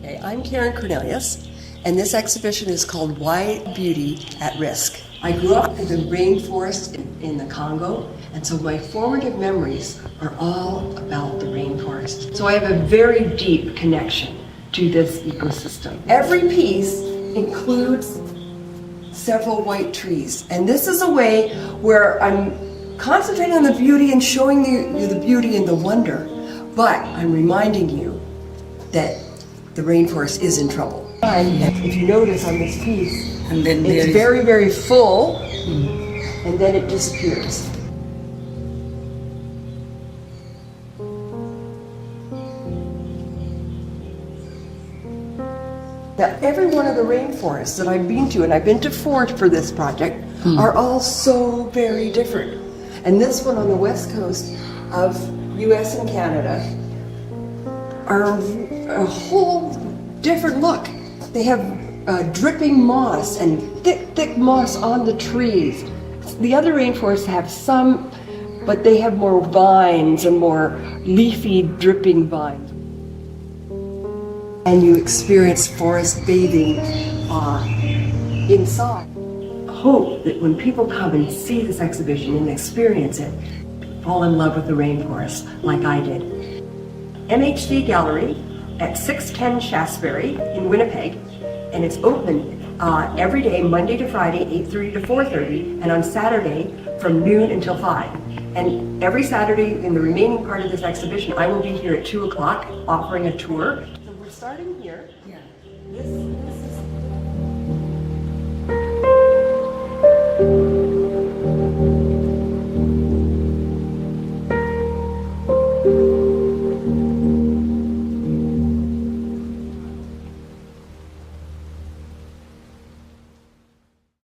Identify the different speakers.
Speaker 1: Okay, I'm Karen Cornelius, and this exhibition is called Why Beauty at Risk. I grew up in the rainforest in the Congo, and so my formative memories are all about the rainforest. So I have a very deep connection to this ecosystem. Every piece includes several white trees, and this is a way where I'm concentrating on the beauty and showing you the beauty and the wonder, but I'm reminding you that the rainforest is in trouble. If you notice on this piece,
Speaker 2: and then
Speaker 1: it's very, very full, and then it disappears. Now, every one of the rainforests that I've been to, and I've been to 4 for this project, are all so very different. And this one on the west coast of US and Canada are a whole different look. They have dripping moss and thick moss on the trees. The other rainforests have some, but they have more vines and more leafy, dripping vines. And you experience forest bathing inside. I hope that when people come and see this exhibition and experience it, fall in love with the rainforest like I did. MHC Gallery at 610 Shaftesbury in Winnipeg, and it's open every day, Monday to Friday, 8:30 to 4:30, and on Saturday from noon until 5. And every Saturday in the remaining part of this exhibition, I will be here at 2 o'clock offering a tour. So we're starting here.
Speaker 2: Yeah.
Speaker 1: This